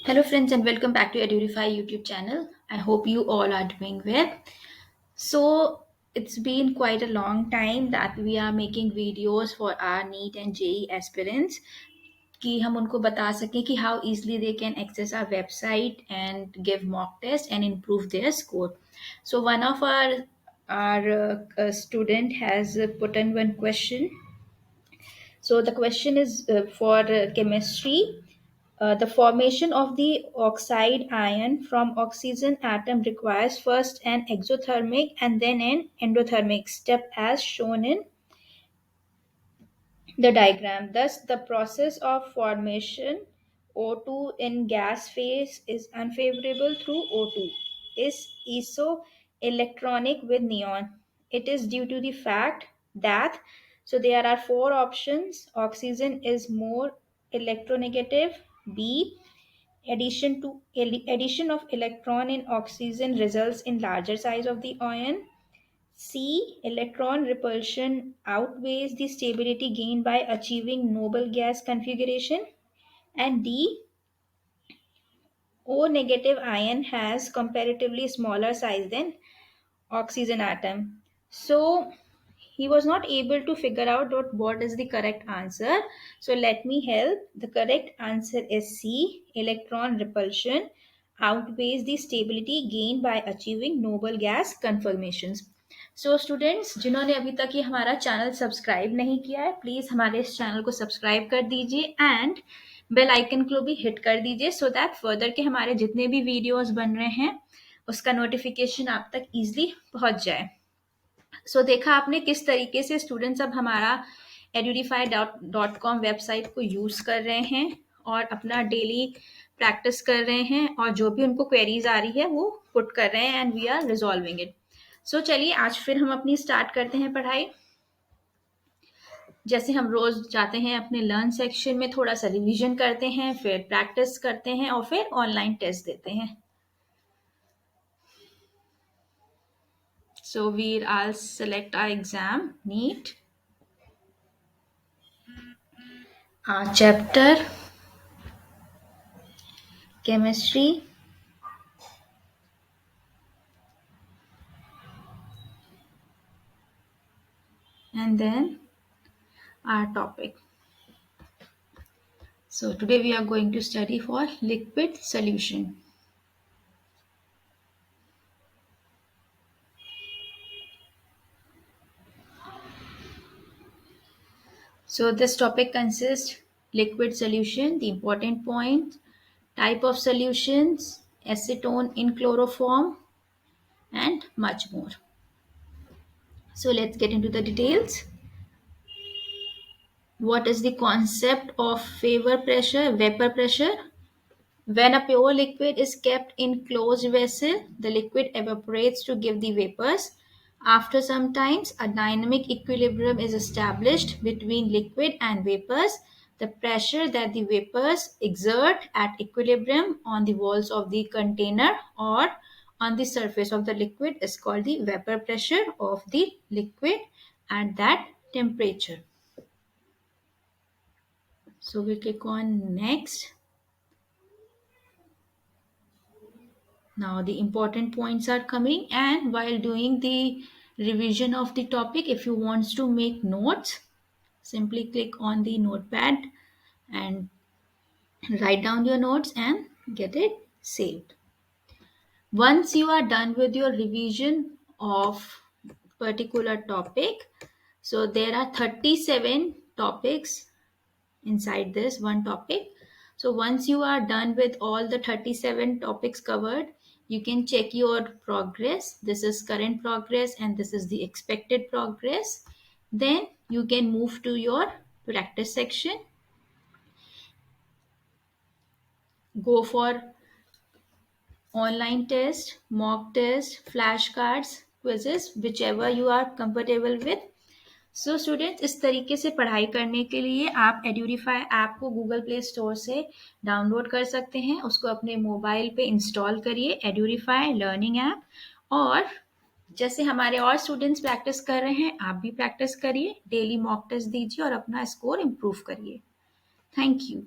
Hello, friends, and welcome back to Edureify YouTube channel. I hope you all are doing well. So, it's been quite a long time that we are making videos for our NEET and JEE aspirants कि हम उनको बता सकें कि how easily they can access our website and give mock test and improve their score. So, one of our student has put in one question. So the question is for chemistry. The formation of the oxide ion from oxygen atom requires first an exothermic and then an endothermic step as shown in the diagram. Thus, the process of formation O2 in gas phase is unfavorable through O2 is isoelectronic with neon. It is due to the fact that so there are four options. Oxygen is more electronegative. B addition of electron in oxygen results in larger size of the ion. C. Electron repulsion outweighs the stability gained by achieving noble gas configuration. And D. O negative ion has comparatively smaller size than oxygen atom. So he was not able to figure out what is the correct answer. So let me help. The correct answer is C. Electron repulsion outweighs the stability gained by achieving noble gas conformations. So students जिन्होंने अभी तक ये हमारा channel subscribe नहीं किया है please हमारे इस चैनल को सब्सक्राइब कर दीजिए एंड बेल आइकन को भी हिट कर दीजिए सो दैट फर्दर के हमारे जितने भी वीडियोस बन रहे हैं उसका नोटिफिकेशन आप तक इजीली पहुंच जाए देखा आपने किस तरीके से स्टूडेंट्स अब हमारा edurify.com वेबसाइट को यूज कर रहे हैं और अपना डेली प्रैक्टिस कर रहे हैं और जो भी उनको क्वेरीज आ रही है वो पुट कर रहे हैं and we are resolving it चलिए आज फिर हम अपनी स्टार्ट करते हैं पढ़ाई जैसे हम रोज जाते हैं अपने लर्न सेक्शन में थोड़ा सा रिवीजन करते हैं फिर प्रैक्टिस करते हैं और फिर ऑनलाइन टेस्ट देते हैं So I'll select our exam, NEET, our chapter, chemistry, and then our topic. So today we are going to study for liquid solution. So this topic consists liquid solution, the important point, type of solutions, acetone in chloroform, and much more. So let's get into the details. What is the concept of vapor pressure? When a pure liquid is kept in closed vessel, the liquid evaporates to give the vapors. After some time, a dynamic equilibrium is established between liquid and vapors. The pressure that the vapors exert at equilibrium on the walls of the container or on the surface of the liquid is called the vapor pressure of the liquid at that temperature. So we click on next. Now the important points are coming, and while doing the revision of the topic, if you want to make notes, simply click on the notepad and write down your notes and get it saved. Once you are done with your revision of particular topic, so there are 37 topics inside this one topic. So once you are done with all the 37 topics covered, you can check your progress. This is current progress and this is the expected progress. Then you can move to your practice section. Go for online test, mock test, flashcards, quizzes, whichever you are comfortable with. Students इस तरीके से पढ़ाई करने के लिए आप एड्यूरीफाई app को Google play store से डाउनलोड कर सकते हैं उसको अपने मोबाइल पे इंस्टॉल करिए एड्यूरीफाई लर्निंग ऐप और जैसे हमारे और स्टूडेंट्स प्रैक्टिस कर रहे हैं आप भी प्रैक्टिस करिए डेली मॉक टेस्ट दीजिए और अपना स्कोर इम्प्रूव करिए थैंक यू